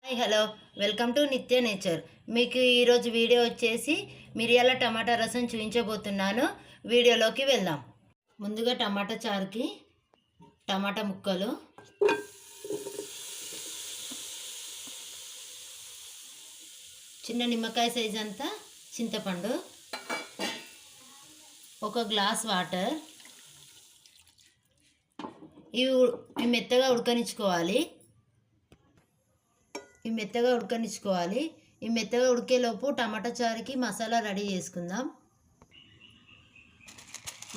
Hi hello welcome to నిత్య nature. మీకు ఈరోజు వీడియో వచ్చేసి మిరియాల టమాటా రసం చూపించబోతున్నాను. వీడియోలోకి వెళ్దాం. ముందుగా టమాటా చారుకి టమాటా ముక్కలు, చిన్న నిమ్మకాయ సైజ్ అంతా చింతపండు, ఒక గ్లాస్ వాటర్. ఇవి మెత్తగా ఉడకనిచ్చుకోవాలి. ఈ మెత్తగా ఉడికేలోపు టమాటా చారుకి మసాలా రెడీ చేసుకుందాం.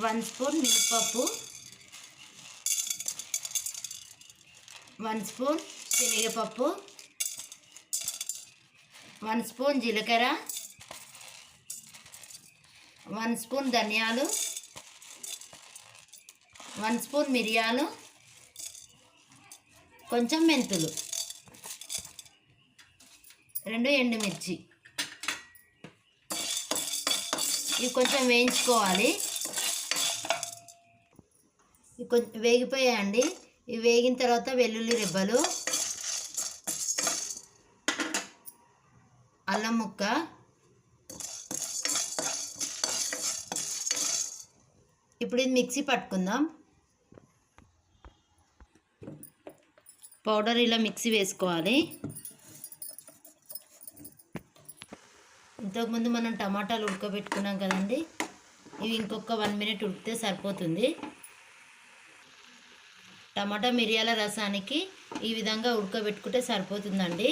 1 స్పూన్ మినపప్పు, 1 స్పూన్ శనగపప్పు, 1 స్పూన్ జీలకర్ర, 1 స్పూన్ ధనియాలు, 1 స్పూన్ మిరియాలు, కొంచెం మెంతులు, 2 ఎండుమిర్చి. ఇవి కొంచెం వేయించుకోవాలి. ఇవి కొంచెం వేగిపోయాయండి. ఇవి వేగిన తర్వాత వెల్లుల్లి రెబ్బలు, అల్లం ముక్క, ఇప్పుడు ఇది మిక్సీ పట్టుకుందాం. పౌడర్ ఇలా మిక్సీ వేసుకోవాలి. ఇంతకుముందు మనం టమాటాలు ఉడకబెట్టుకున్నాం కదండి, ఇవి ఇంకొక 1 మినిట్ ఉడికితే సరిపోతుంది. టమాటా మిరియాల రసానికి ఈ విధంగా ఉడకబెట్టుకుంటే సరిపోతుందండి.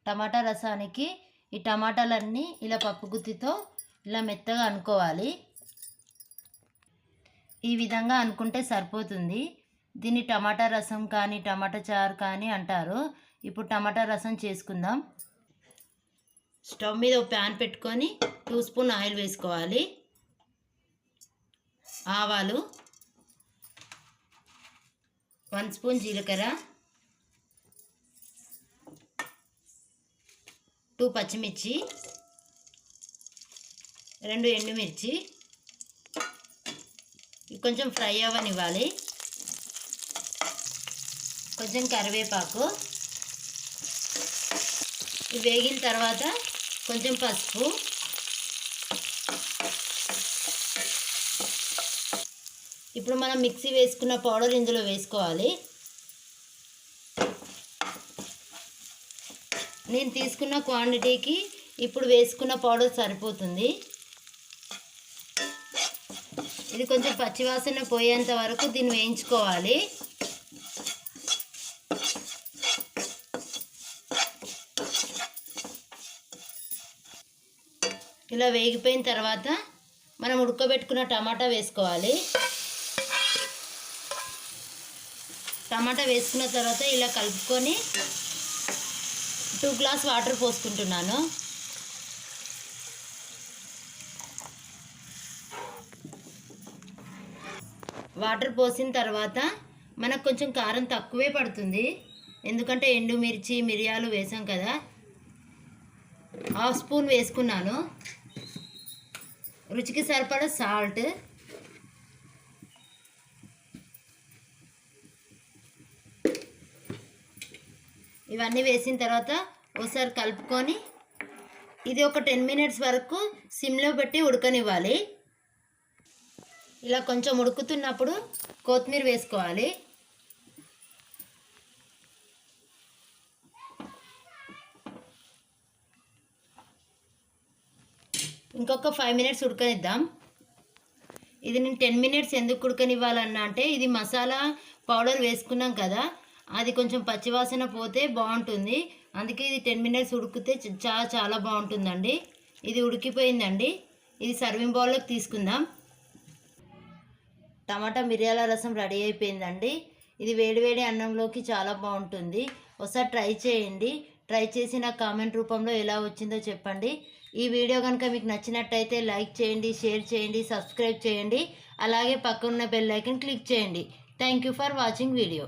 టమాటా రసానికి ఈ టమాటాలన్నీ ఇలా పప్పు గుత్తితో ఇలా మెత్తగా అనుకోవాలి. ఈ విధంగా అనుకుంటే సరిపోతుంది. దీన్ని టమాటా రసం కానీ టమాటా చారు కానీ అంటారు. ఇప్పుడు టమాటా రసం చేసుకుందాం. స్టవ్ మీద ఒక ప్యాన్ పెట్టుకొని 2 స్పూన్ ఆయిల్ వేసుకోవాలి. ఆవాలు, 1 స్పూన్ జీలకర్ర, 2 పచ్చిమిర్చి, 2 ఎండుమిర్చి. కొంచెం ఫ్రై అవ్వనివ్వాలి. కొంచెం కరివేపాకు. ఇవి వేగిన తర్వాత కొంచెం పసుపు, ఇప్పుడు మనం మిక్సీ వేసుకున్న పౌడర్ ఇందులో వేసుకోవాలి. నేను తీసుకున్న క్వాంటిటీకి ఇప్పుడు వేసుకున్న పౌడర్ సరిపోతుంది. ఇది కొంచెం పచ్చివాసన పోయేంత వరకు దీన్ని వేయించుకోవాలి. ఇలా వేగిపోయిన తర్వాత మనం ఉడకబెట్టుకున్న టమాటా వేసుకోవాలి. టమాటా వేసుకున్న తర్వాత ఇలా కలుపుకొని 2 గ్లాస్ వాటర్ పోసుకుంటున్నాను. వాటర్ పోసిన తర్వాత మనకు కొంచెం కారం తక్కువే పడుతుంది, ఎందుకంటే ఎండుమిర్చి మిరియాలు వేసాం కదా. 1/2 స్పూన్ వేసుకున్నాను. రుచికి సరిపడా సాల్ట్, ఇవన్నీ వేసిన తర్వాత ఒకసారి కలుపుకొని ఇది ఒక 10 మినిట్స్ వరకు సిమ్లో పెట్టి ఉడకనివ్వాలి. ఇలా కొంచెం ఉడుకుతున్నప్పుడు కొత్తిమీర వేసుకోవాలి. ఇంకొక 5 మినిట్స్ ఉడకనిద్దాం. ఇది నేను 10 మినిట్స్ ఎందుకు ఉడకనివ్వాలన్నా అంటే ఇది మసాలా పౌడర్ వేసుకున్నాం కదా, అది కొంచెం పచ్చివాసన పోతే బాగుంటుంది. అందుకే ఇది 10 మినిట్స్ ఉడికితే చాలా బాగుంటుందండి. ఇది ఉడికిపోయిందండి. ఇది సర్వింగ్ బౌల్లోకి తీసుకుందాం. టమాటా మిరియాల రసం రెడీ అయిపోయిందండి. ఇది వేడివేడి అన్నంలోకి చాలా బాగుంటుంది. ఒకసారి ట్రై చేయండి. ట్రై చేసి నాకు కామెంట్ రూపంలో ఎలా వచ్చిందో చెప్పండి. ఈ వీడియో కనుక మీకు నచ్చినట్టయితే లైక్ చేయండి, షేర్ చేయండి, సబ్స్క్రైబ్ చేయండి. అలాగే పక్కన ఉన్న బెల్ ఐకాన్ క్లిక్ చేయండి. Thank you for watching video.